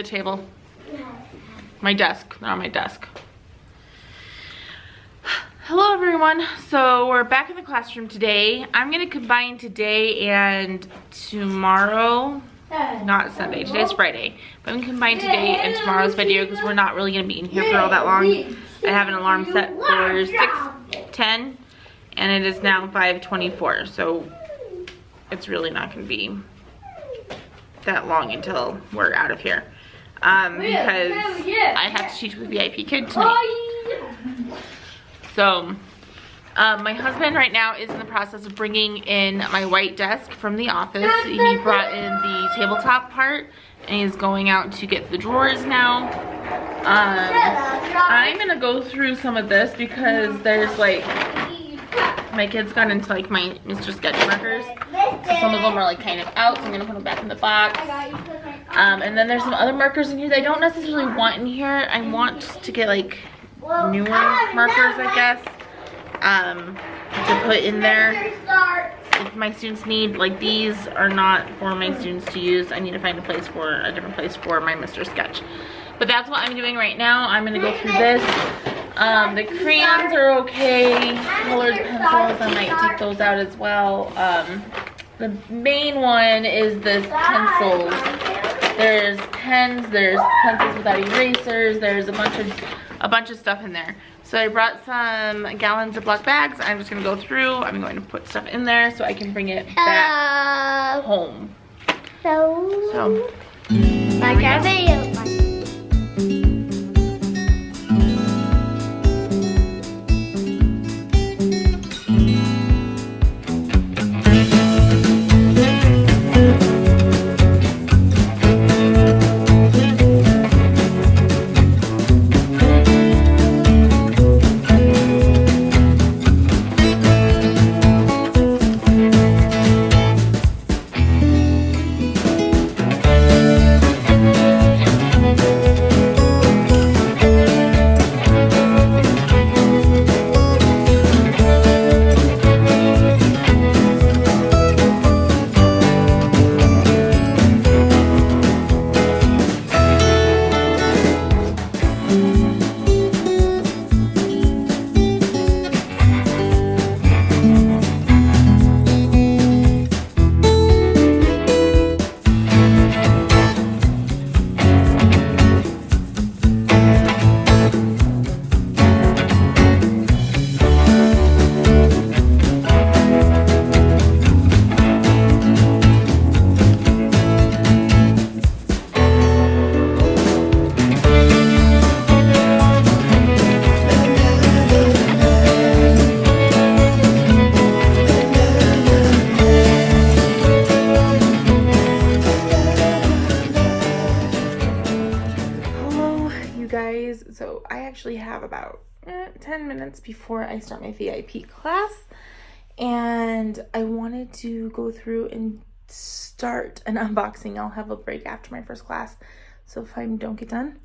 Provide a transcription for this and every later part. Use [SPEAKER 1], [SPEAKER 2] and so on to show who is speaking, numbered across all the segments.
[SPEAKER 1] the table. My desk. They're on my desk. Hello everyone. So we're back in the classroom today. I'm gonna combine today and tomorrow. Not Sunday. Today's Friday. But I'm gonna combine today and tomorrow's video because we're not really gonna be in here for all that long. I have an alarm set for 6:10 and it is now 5:24. So it's really not gonna be that long until we're out of here. Because I have to teach with VIP Kid tonight. So, my husband right now is in the process of bringing in my white desk from the office. He brought in the tabletop part and he's going out to get the drawers now. I'm gonna go through some of this because there's like, my kids got into like my Mr. Sketch markers. So some of them are like kind of out, so I'm gonna put them back in the box. And then there's some other markers in here that I don't necessarily want in here. I want to get like newer markers, I guess, to put in there if my students need. Like, these are not for my students to use. I need to find a different place for my Mr. Sketch. But that's what I'm doing right now. I'm gonna go through this. The crayons are okay. Colored pencils, I might take those out as well. The main one is this pencils. There's pens, there's pencils without erasers, there's a bunch of stuff in there. So I brought some gallons of black bags. I'm just gonna go through. I'm going to put stuff in there so I can bring it back home. So
[SPEAKER 2] like our video.
[SPEAKER 1] So I actually have about 10 minutes before I start my VIP class, and I wanted to go through and start an unboxing. I'll have a break after my first class, so if I don't get done,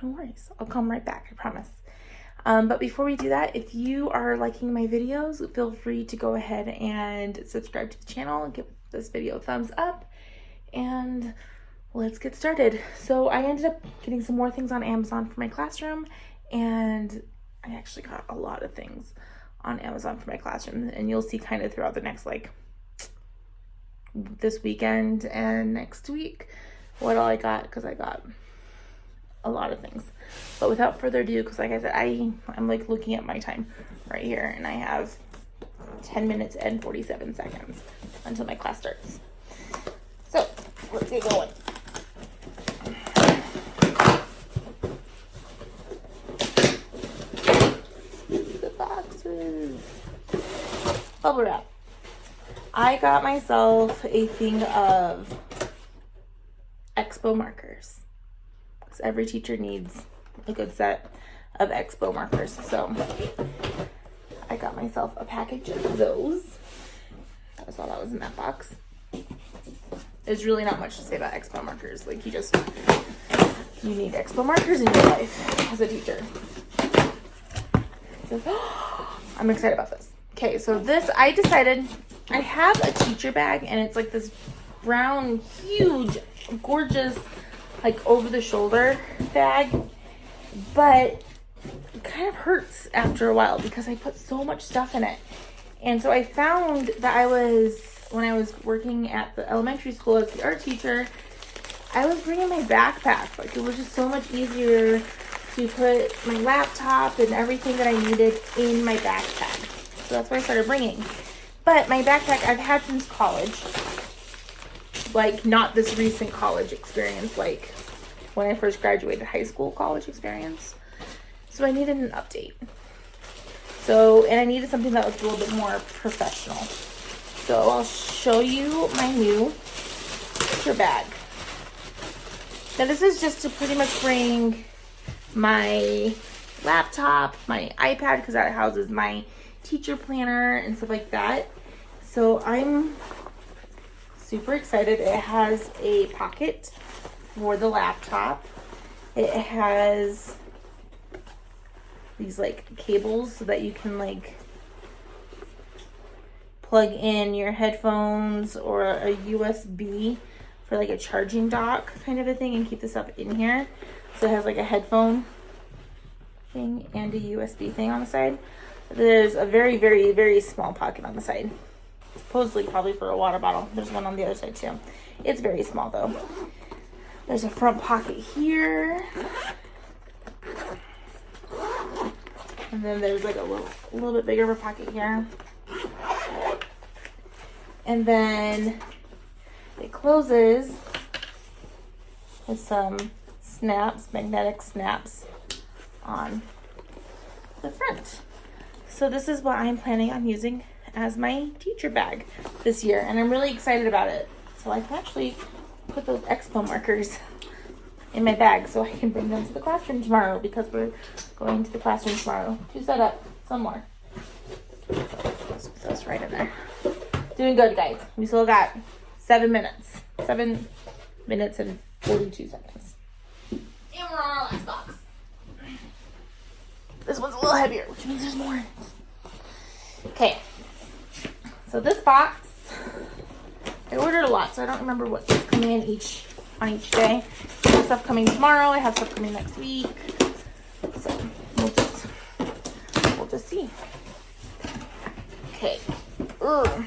[SPEAKER 1] no worries, I'll come right back, I promise. But before we do that, if you are liking my videos, feel free to go ahead and subscribe to the channel and give this video a thumbs up, and let's get started. So I ended up getting some more things on Amazon for my classroom, and I actually got a lot of things on Amazon for my classroom, and you'll see kind of throughout the next, like, this weekend and next week what all I got, because I got a lot of things. But without further ado, because like I said, I'm like looking at my time right here, and I have 10 minutes and 47 seconds until my class starts. So let's get going. The boxes. Bubble wrap. I got myself a thing of Expo markers, because every teacher needs a good set of Expo markers. So I got myself a package of those. That was all that was in that box. There's really not much to say about Expo markers. Like, you need Expo markers in your life as a teacher. So, I'm excited about this. Okay, so this, I decided, I have a teacher bag, and it's like this brown, huge, gorgeous like over the shoulder bag, but it kind of hurts after a while because I put so much stuff in it. And so I found that when I was working at the elementary school as the art teacher, I was bringing my backpack. Like, it was just so much easier to put my laptop and everything that I needed in my backpack. So that's what I started bringing. But my backpack I've had since college. Like, not this recent college experience, like when I first graduated high school college experience. So I needed an update. So, and I needed something that was a little bit more professional. So I'll show you my new picture bag. Now this is just to pretty much bring my laptop, my iPad, because that houses my teacher planner and stuff like that. So I'm super excited. It has a pocket for the laptop. It has these like cables so that you can like plug in your headphones or a USB for like a charging dock kind of a thing and keep this up in here. So it has like a headphone thing and a USB thing on the side. There's a very, very, very small pocket on the side. Supposedly probably for a water bottle. There's one on the other side too. It's very small though. There's a front pocket here. And then there's like a little bit bigger of a pocket here. And then it closes with some snaps, magnetic snaps on the front. So this is what I'm planning on using as my teacher bag this year. And I'm really excited about it. So I can actually put those expo markers in my bag so I can bring them to the classroom tomorrow because we're going to the classroom tomorrow to set up some more. Let's put those right in there. Doing good, guys. We still got 7 minutes. 7 minutes and 42 seconds. And we're on our last box. This one's a little heavier, which means there's more in it. Okay. So this box, I ordered a lot, so I don't remember what's coming in on each day. I have stuff coming tomorrow. I have stuff coming next week. So we'll just see. Okay. Ugh.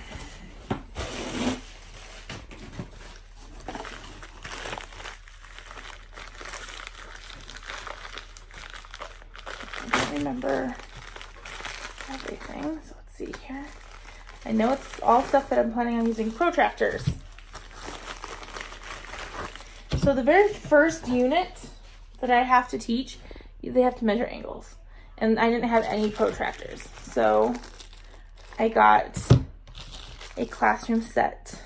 [SPEAKER 1] Remember everything, so let's see here. I know it's all stuff that I'm planning on using protractors. So the very first unit that I have to teach, they have to measure angles, and I didn't have any protractors, so I got a classroom set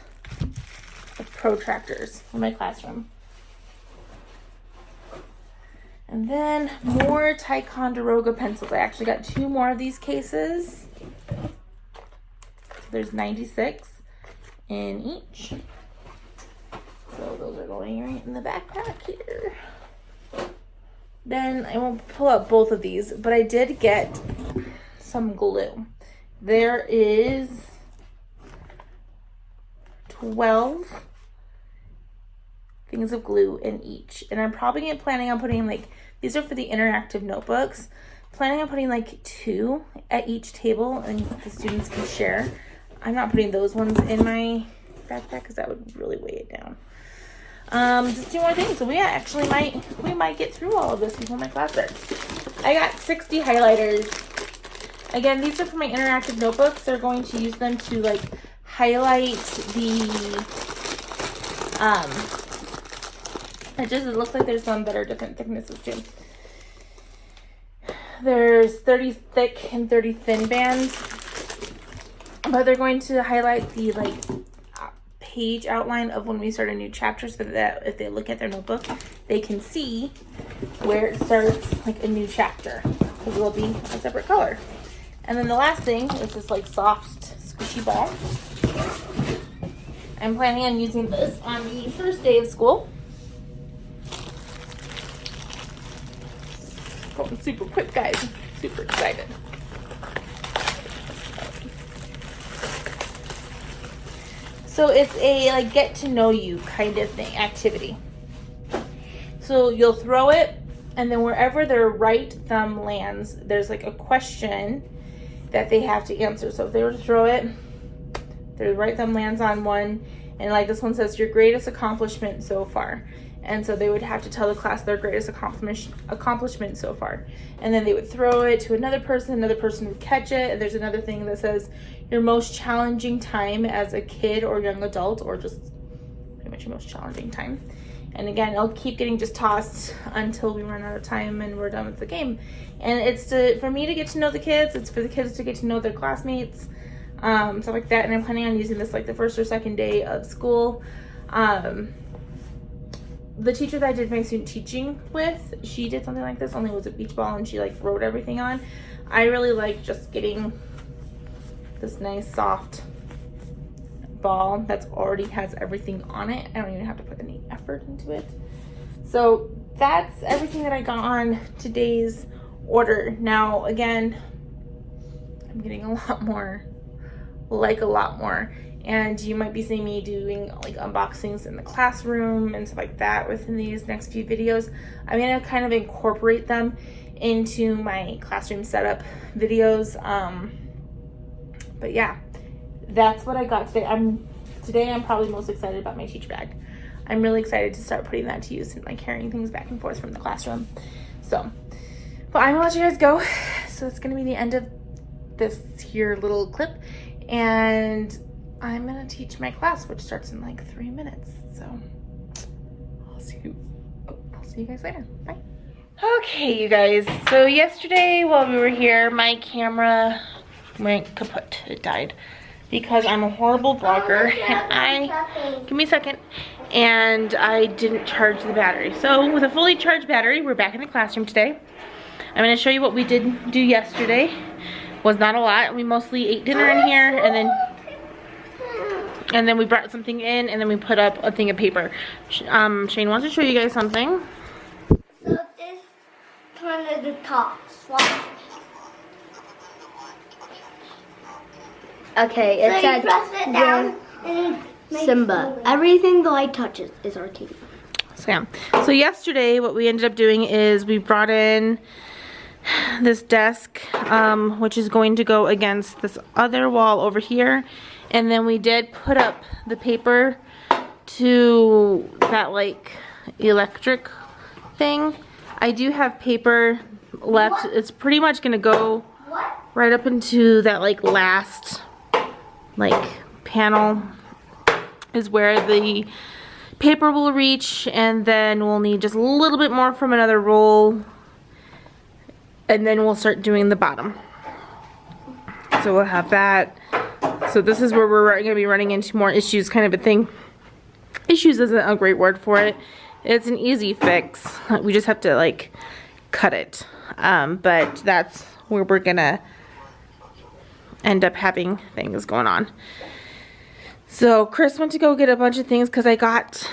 [SPEAKER 1] of protractors for my classroom. And then more Ticonderoga pencils. I actually got 2 more of these cases. So there's 96 in each. So those are going right in the backpack here. Then I won't pull out both of these, but I did get some glue. There is 12 things of glue in each. And I'm probably planning on putting like, these are for the interactive notebooks. Planning on putting like 2 at each table and the students can share. I'm not putting those ones in my backpack because that would really weigh it down. Just 2 more things. So we actually might get through all of this before my class starts. I got 60 highlighters. Again, these are for my interactive notebooks. They're going to use them to like highlight the it looks like there's some that are different thicknesses too. There's 30 thick and 30 thin bands, but they're going to highlight the like page outline of when we start a new chapter so that if they look at their notebook, they can see where it starts like a new chapter because it will be a separate color. And then the last thing is this like soft squishy ball. I'm planning on using this on the first day of school. Going super quick, guys. Super excited. So it's a like get to know you kind of thing activity. So you'll throw it, and then wherever their right thumb lands, there's like a question that they have to answer. So if they were to throw it, their right thumb lands on one, and like this one says, your greatest accomplishment so far. And so they would have to tell the class their greatest accomplishment so far. And then they would throw it to another person would catch it. And there's another thing that says your most challenging time as a kid or young adult, or just pretty much your most challenging time. And again, it'll keep getting just tossed until we run out of time and we're done with the game. And it's for me to get to know the kids. It's for the kids to get to know their classmates, stuff like that. And I'm planning on using this like the first or second day of school. The teacher that I did my student teaching with, she did something like this, only it was a beach ball, and she like wrote everything on. I really like just getting this nice soft ball that's already has everything on it. I don't even have to put any effort into it. So that's everything that I got on today's order. Now again, I'm getting a lot more, and you might be seeing me doing like unboxings in the classroom and stuff like that within these next few videos. I'm gonna kind of incorporate them into my classroom setup videos. But yeah, that's what I got today. Today I'm probably most excited about my teach bag. I'm really excited to start putting that to use and like carrying things back and forth from the classroom. So, but I'm gonna let you guys go. So it's gonna be the end of this here little clip, and I'm gonna teach my class, which starts in like 3 minutes. So I'll see you guys later. Bye. Okay, you guys. So yesterday while we were here, my camera went kaput. It died because I'm a horrible vlogger, and give me a second, and I didn't charge the battery. So with a fully charged battery, we're back in the classroom today. I'm gonna show you what we did do yesterday. Was not a lot. We mostly ate dinner in here, and then we brought something in, and then we put up a thing of paper. Shane wants to show you guys something.
[SPEAKER 2] So this one of the tops. Okay,
[SPEAKER 3] So
[SPEAKER 2] it
[SPEAKER 3] you
[SPEAKER 2] says
[SPEAKER 3] press it down and it makes
[SPEAKER 2] Simba. Everything the light touches is our TV.
[SPEAKER 1] So yeah. So yesterday what we ended up doing is we brought in this desk, which is going to go against this other wall over here. And then we did put up the paper to that like electric thing. I do have paper left. It's pretty much gonna go right up into that like last like panel is where the paper will reach, and then we'll need just a little bit more from another roll, and then we'll start doing the bottom. So we'll have that. So this is where we're going to be running into more issues, kind of a thing. Issues isn't a great word for it. It's an easy fix. We just have to like cut it. But that's where we're going to end up having things going on. So Chris went to go get a bunch of things because I got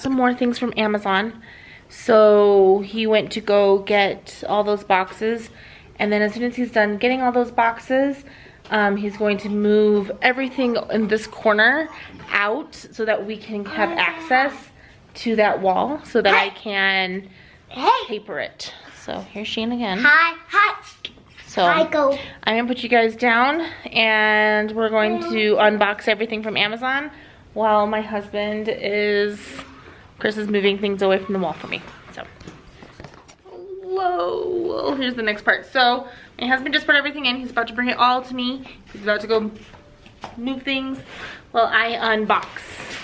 [SPEAKER 1] some more things from Amazon. So he went to go get all those boxes, and then as soon as he's done getting all those boxes, he's going to move everything in this corner out so that we can have access to that wall so that I can paper it. So here's Shane again.
[SPEAKER 3] Hi.
[SPEAKER 1] So I'm gonna put you guys down, and we're going to unbox everything from Amazon while my husband Chris is moving things away from the wall for me. So, whoa, here's the next part. So my husband just put everything in. He's about to bring it all to me. He's about to go move things while I unbox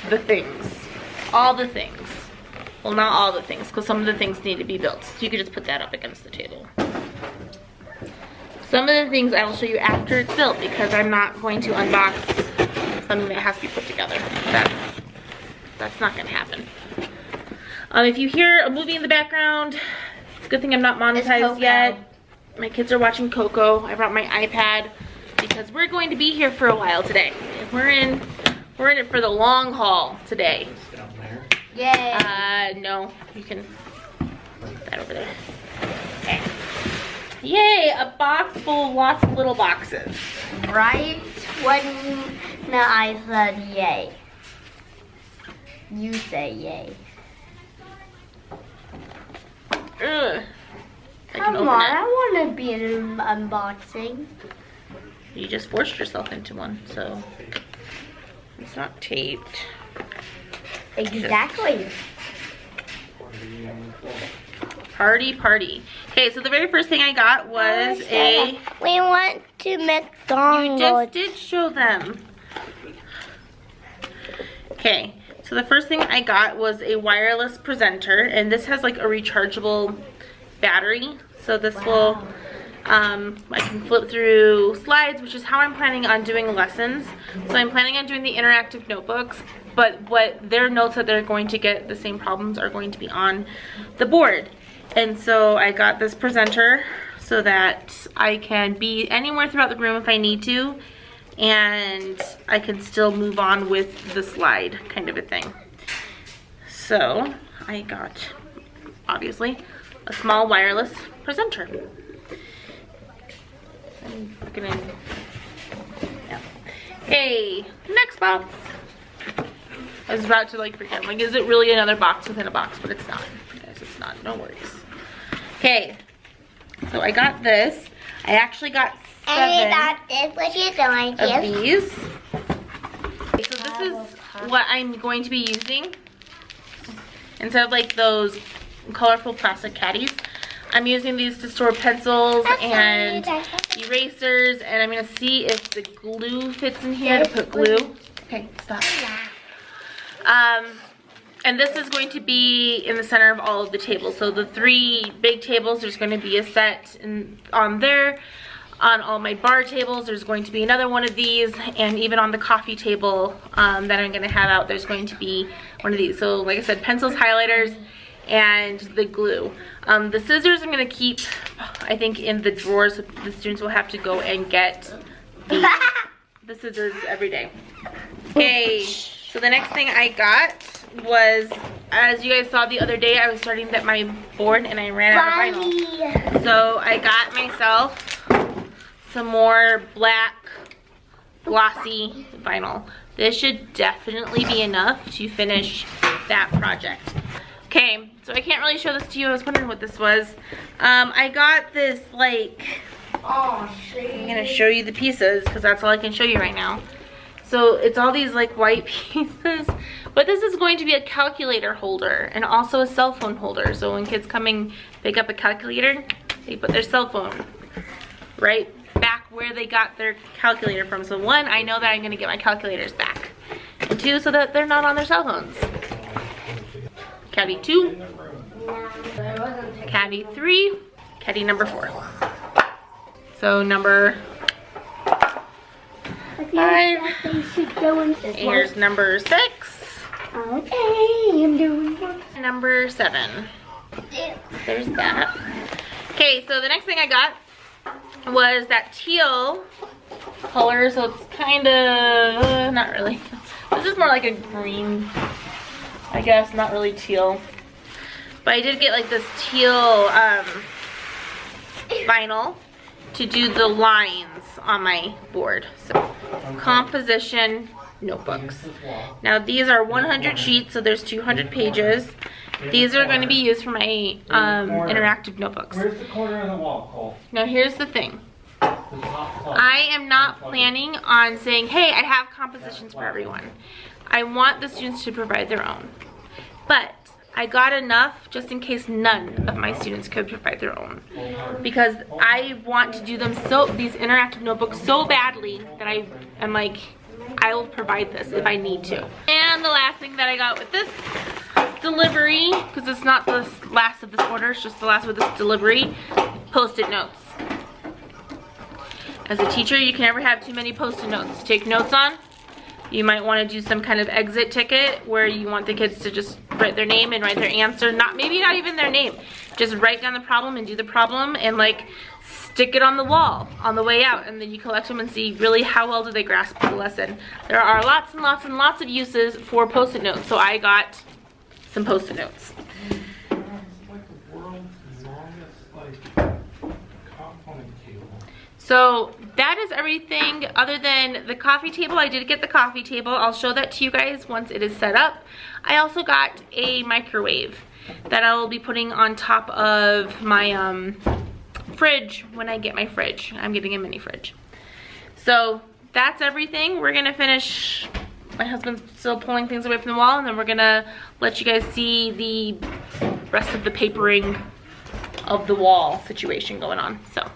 [SPEAKER 1] the things. All the things. Well, not all the things, because some of the things need to be built. So you could just put that up against the table. Some of the things I will show you after it's built, because I'm not going to unbox something that has to be put together. That's not gonna happen. If you hear a movie in the background, it's a good thing I'm not monetized yet. My kids are watching Coco. I brought my iPad because we're going to be here for a while today. We're in it for the long haul today.
[SPEAKER 3] Yay.
[SPEAKER 1] No, you can put that over there. Okay. Yay, a box full of lots of little boxes.
[SPEAKER 3] Right when I said yay. You say yay.
[SPEAKER 1] Ugh.
[SPEAKER 3] Come on, I want to be in an unboxing.
[SPEAKER 1] You just forced yourself into one, so it's not taped.
[SPEAKER 3] Exactly.
[SPEAKER 1] Party. Okay, so the very first thing I got was
[SPEAKER 3] We went to McDonald's.
[SPEAKER 1] You just did show them. Okay, so the first thing I got was a wireless presenter, and this has like a rechargeable battery. So this will, I can flip through slides, which is how I'm planning on doing lessons. So I'm planning on doing the interactive notebooks, but what their notes that they're going to get, the same problems are going to be on the board. And so I got this presenter so that I can be anywhere throughout the room if I need to, and I can still move on with the slide kind of a thing. So I got, obviously, a small wireless presenter. I'm gonna, yeah. Okay, next box. I was about to like freak out. Like, is it really another box within a box? But it's not, guys, it's not, no worries. Okay, so I got this. I actually got 7 of these. Okay, so this is what I'm going to be using. Instead of like those colorful plastic caddies, I'm using these to store pencils and erasers, and I'm gonna see if the glue fits in here to put glue. Okay, stop. And this is going to be in the center of all of the tables. So the 3 big tables, there's going to be a set on there. On all my bar tables, there's going to be another one of these. And even on the coffee table that I'm going to have out, there's going to be one of these. So like I said, pencils, highlighters, and the glue. The scissors I'm going to keep, I think, in the drawers. So the students will have to go and get the scissors every day. Okay, so the next thing I got was, as you guys saw the other day, I was starting my board and I ran out of vinyl. So I got myself some more black glossy vinyl. This should definitely be enough to finish that project. Okay, so I can't really show this to you. I was wondering what this was. I got this like, I'm gonna show you the pieces because that's all I can show you right now. So it's all these like white pieces, but this is going to be a calculator holder and also a cell phone holder. So when kids come and pick up a calculator, they put their cell phone right back where they got their calculator from. So 1, I know that I'm gonna get my calculators back. And 2, so that they're not on their cell phones. Caddy 2, caddy 3, caddy number 4. So number 5. Here's number 6.
[SPEAKER 3] Okay, I'm doing one.
[SPEAKER 1] Number 7. There's that. Okay, so the next thing I got was that teal color. So it's kind of, not really. This is more like a green, I guess, not really teal. But I did get like this teal vinyl to do the lines on my board. So composition notebooks. Now these are 100 sheets, so there's 200 pages. These are going to be used for my interactive notebooks.
[SPEAKER 4] Where's the corner of the wall, Cole?
[SPEAKER 1] Now here's the thing. I am not planning on saying, hey, I have compositions for everyone. I want the students to provide their own. But I got enough just in case none of my students could provide their own. Because I want to do them these interactive notebooks so badly that I'm like, I will provide this if I need to. And the last thing that I got with this delivery, because it's not the last of this order, it's just the last with this delivery, Post-it notes. As a teacher, you can never have too many Post-it notes to take notes on. You might want to do some kind of exit ticket where you want the kids to just write their name and write their answer. Maybe not even their name. Just write down the problem and do the problem and like stick it on the wall on the way out, and then you collect them and see really how well do they grasp the lesson. There are lots and lots and lots of uses for Post-it notes, so I got some Post-it notes. So that is everything other than the coffee table. I did get the coffee table. I'll show that to you guys once it is set up. I also got a microwave. that I will be putting on top of my fridge when I get my fridge. I'm getting a mini fridge. So that's everything. We're gonna finish. My husband's still pulling things away from the wall, and then we're gonna let you guys see the rest of the papering of the wall situation going on. So.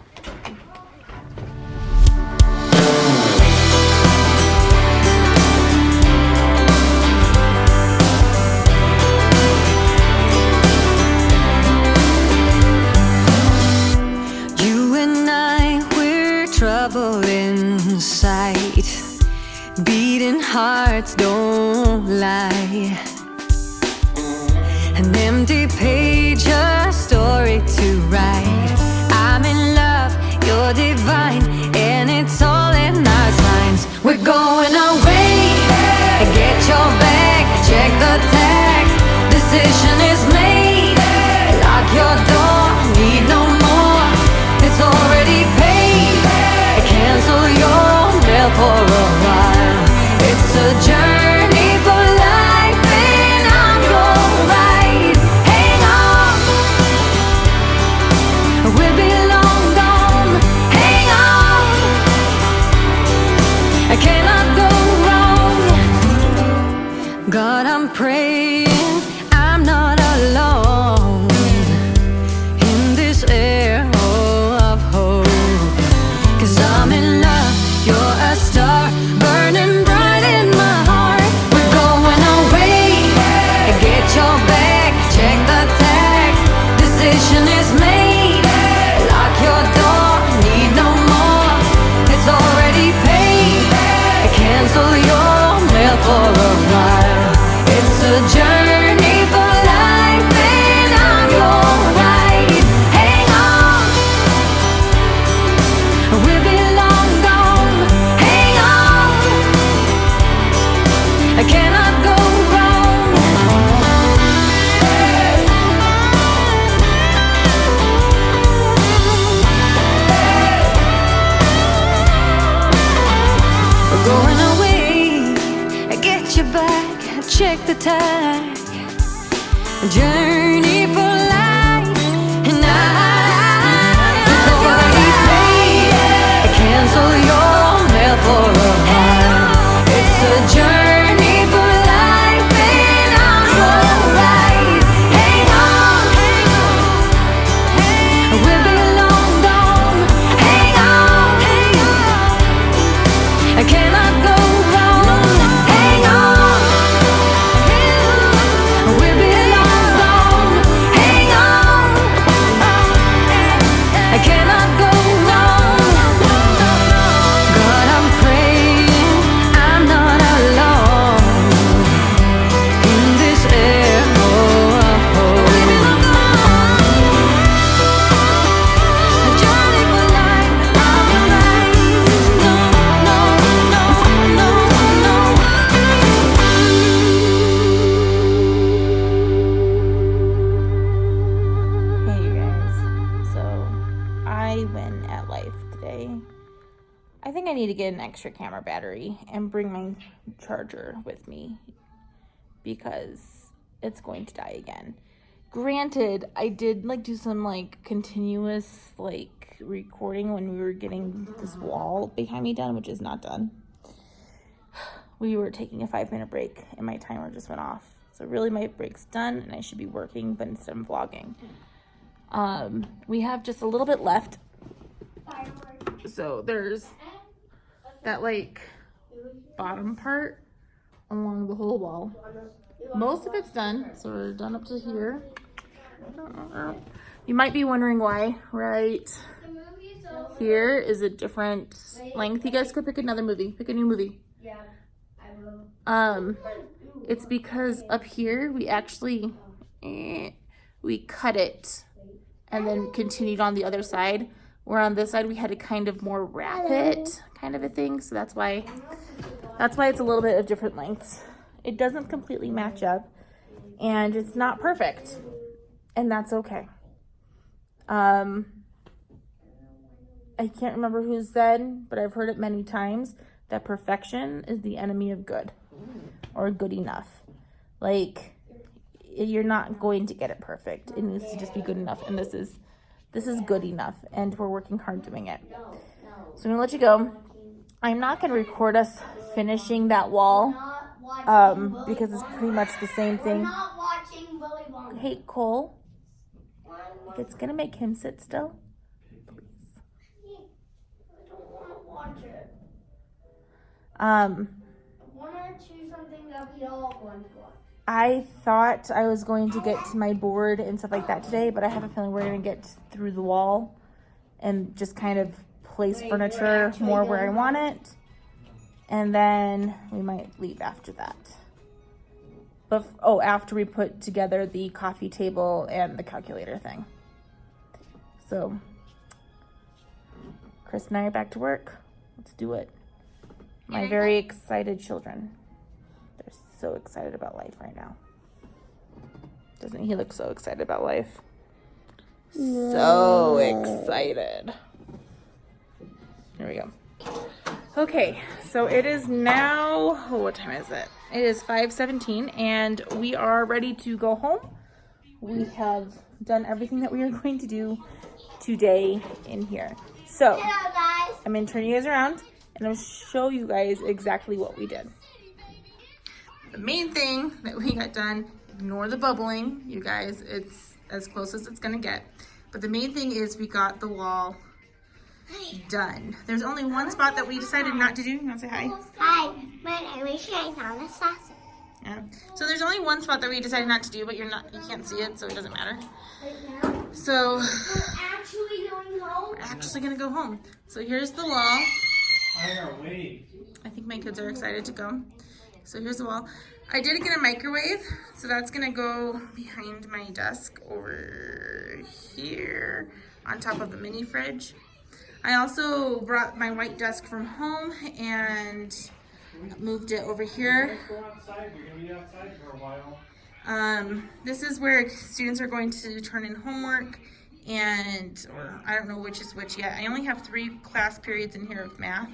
[SPEAKER 4] You and I, we're trouble inside. Beating hearts don't lie. An empty page, a story to write. I'm in love, you're divine, and it's all in our signs. We're going away. Get your bag, check the tag. Decision is made. Lock your door, need no more. It's already paid. Cancel your mail for a while. It's a journey for life, and I'm your ride. Hang on, we'll be long gone. Hang on, I cannot go wrong. God, I'm praying I'm not alone in this air of hope. 'Cause I'm in love, you're a star, burning bright in my heart. We're going away. Get your bag, check the tag. Decision is made. Lock your door, need no more. It's already paid. Cancel your mail for a while. It's a journey for life, and I'm your ride. Hang on, we'll be long gone. Hang on, I cannot go wrong. We're going away. Get your back, check the tag. Journey for life, and it's already paid. Cancel your mail for a while. It's a journey for life, and I'm your ride. Hang on, we'll be long gone. Hang on, I cannot go wrong. Hang on, we'll be long gone. Hang on, I cannot go wrong. God, I'm praying I'm not alone in this air of hope. A journey for life, I'm right. No, no, no, no, no.
[SPEAKER 1] Hey you guys, so I win at life today. I think I need to get an extra camera battery and bring my charger with me because it's going to die again. Granted, I did do some continuous recording when we were getting this wall behind me done, which is not done. We were taking a 5-minute break and my timer just went off. So really my break's done and I should be working, but instead I'm vlogging. We have just a little bit left. So there's that bottom part along the whole wall. Most of it's done, so we're done up to here. You might be wondering why right here is a different length. You guys could pick another movie, pick a new movie.
[SPEAKER 2] Yeah, I will.
[SPEAKER 1] It's because up here we actually we cut it and then continued on the other side, where on this side we had to kind of more wrap it kind of a thing. So that's why it's a little bit of different lengths. It doesn't completely match up and it's not perfect, and that's okay. I can't remember who said, but I've heard it many times, that perfection is the enemy of good, or good enough. you're not going to get it perfect. It needs to just be good enough, and this is good enough, and we're working hard doing it. So I'm gonna let you go. I'm not gonna record us finishing that wall because it's pretty much the same thing.
[SPEAKER 2] Not watching Willy Wonka.
[SPEAKER 1] Hey, Cole, if it's gonna make him sit still, please.
[SPEAKER 2] I don't want to watch it.
[SPEAKER 1] I
[SPEAKER 2] Want to choose something that we all want to watch.
[SPEAKER 1] thought I was going to get to my board and stuff like that today, but I have a feeling we're gonna get through the wall and just kind of place furniture more where I want it, and then we might leave after that. But after we put together the coffee table and the calculator thing. So Chris and I are back to work. Let's do it. My very excited children. They're so excited about life right now. Doesn't he look so excited about life? So excited. Here we go. Okay, so it is now, what time is it? It is 5:17 and we are ready to go home. We have done everything that we are going to do today in here. So
[SPEAKER 2] Hello, guys.
[SPEAKER 1] I'm going to turn you guys around and I'll show you guys exactly what we did. The main thing that we got done, ignore the bubbling, you guys, it's as close as it's going to get. But the main thing is we got the wall done. There's only one spot that we decided not to do. You want to say hi?
[SPEAKER 2] Hi, my name is Shayna Sausage.
[SPEAKER 1] Yeah. So there's only one spot that we decided not to do, but you can't see it, so it doesn't matter.
[SPEAKER 2] Right now,
[SPEAKER 1] So
[SPEAKER 2] we're actually going home.
[SPEAKER 1] we're actually gonna go home. So here's the wall. I think my kids are excited to go. So here's the wall. I did get a microwave, so that's gonna go behind my desk over here on top of the mini fridge. I also brought my white desk from home and moved it over here.
[SPEAKER 5] Go outside. You're gonna be outside for a while.
[SPEAKER 1] This is where students are going to turn in homework, and or I don't know which is which yet. I only have 3 class periods in here of math.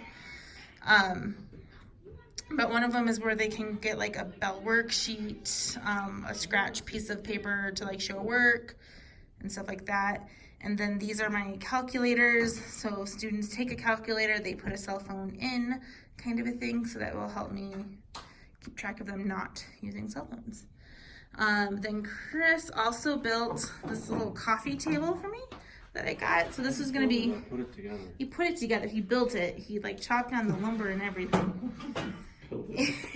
[SPEAKER 1] But one of them is where they can get like a bell worksheet, a scratch piece of paper to like show work and stuff like that. And then these are my calculators. So students take a calculator, they put a cell phone in, kind of a thing. So that will help me keep track of them not using cell phones. Then Chris also built this little coffee table for me that I got. So this is gonna be,
[SPEAKER 5] Put it together.
[SPEAKER 1] he put it together, he built it. He like chopped down the lumber and everything. It's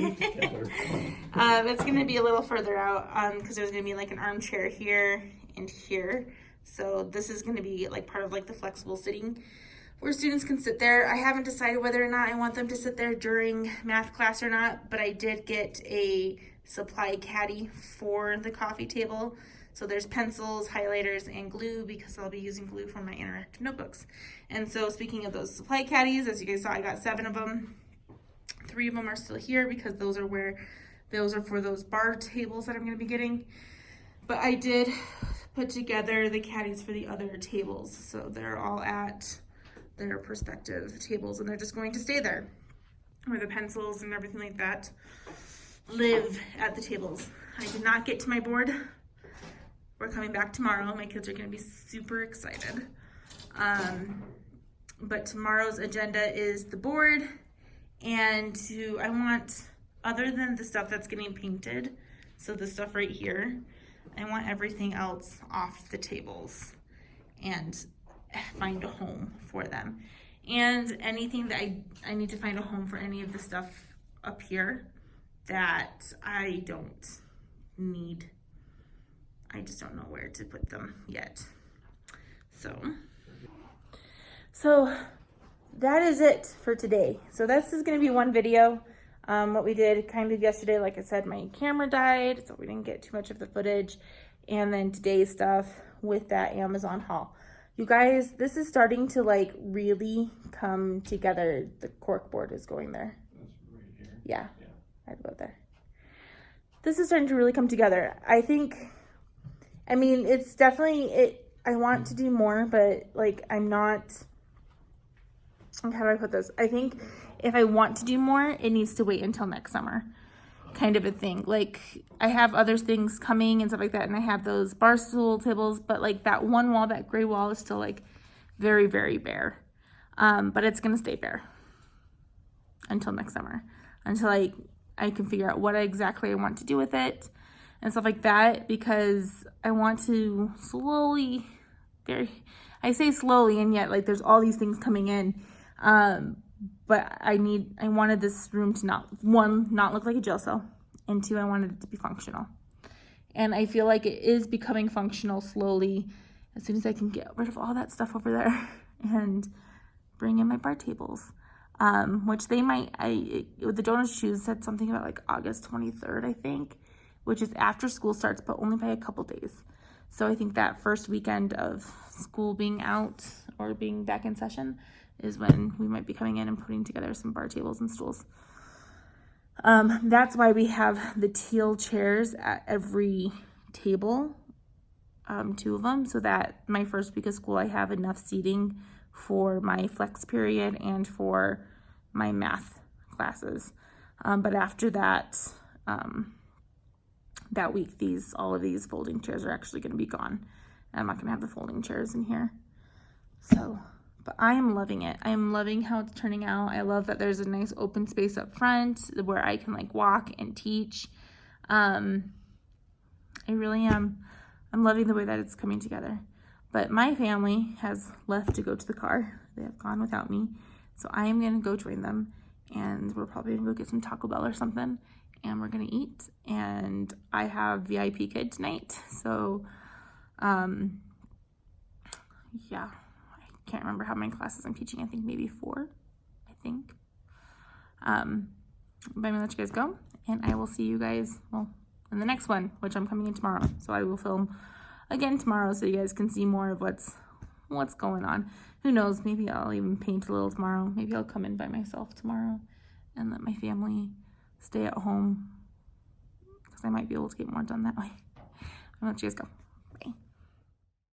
[SPEAKER 1] gonna be a little further out because there's gonna be like an armchair here and here. So this is gonna be like part of like the flexible sitting where students can sit there. I haven't decided whether or not I want them to sit there during math class or not, but I did get a supply caddy for the coffee table. So there's pencils, highlighters, and glue because I'll be using glue for my interactive notebooks. And so speaking of those supply caddies, as you guys saw, I got 7 of them. 3 of them are still here because those are for those bar tables that I'm going to be getting. But I did put together the caddies for the other tables. So they're all at their respective tables and they're just going to stay there. Where the pencils and everything like that live at the tables. I did not get to my board. We're coming back tomorrow. My kids are going to be super excited. But tomorrow's agenda is the board. And I want, other than the stuff that's getting painted, so the stuff right here, I want everything else off the tables and find a home for them. And anything that I need to find a home for any of the stuff up here that I don't need. I just don't know where to put them yet. So that is it for today. So this is going to be one video. What we did kind of yesterday, like I said, my camera died, so we didn't get too much of the footage. And then today's stuff with that Amazon haul. You guys, this is starting to like really come together. The cork board is going there.
[SPEAKER 5] That's right here.
[SPEAKER 1] Yeah, I'd go there. This is starting to really come together. I mean, it's definitely, I want to do more, but like I'm not, how do I put this? I think if I want to do more, it needs to wait until next summer. kind of a thing. Like, I have other things coming and stuff like that, and I have those bar stool tables, but like that one wall, that gray wall, is still like very, very bare. But it's gonna stay bare until next summer, until I can figure out what exactly I want to do with it and stuff like that, because I want to slowly, I say slowly, and yet like there's all these things coming in. But I wanted this room to not look like a jail cell, and 2, I wanted it to be functional. And I feel like it is becoming functional slowly as soon as I can get rid of all that stuff over there and bring in my bar tables. Which they might, the Donuts Shoes said something about like August 23rd, I think, which is after school starts, but only by a couple days. So I think that first weekend of school being out or being back in session is when we might be coming in and putting together some bar tables and stools. That's why we have the teal chairs at every table, 2 of them, so that my first week of school I have enough seating for my flex period and for my math classes. But after that, that week, all of these folding chairs are actually going to be gone. I'm not going to have the folding chairs in here. So, but I am loving it. I am loving how it's turning out. I love that there's a nice open space up front where I can like walk and teach. I really am. I'm loving the way that it's coming together. But my family has left to go to the car. They have gone without me. So I am going to go join them. And we're probably going to go get some Taco Bell or something. And we're going to eat. And I have VIP kid tonight. So, yeah. I can't remember how many classes I'm teaching. I think maybe 4. I think. But I'm going to let you guys go. And I will see you guys, well, in the next one, which I'm coming in tomorrow. So I will film again tomorrow so you guys can see more of what's going on. Who knows, maybe I'll even paint a little tomorrow. Maybe I'll come in by myself tomorrow and let my family stay at home, because I might be able to get more done that way. I'm gonna let you guys go.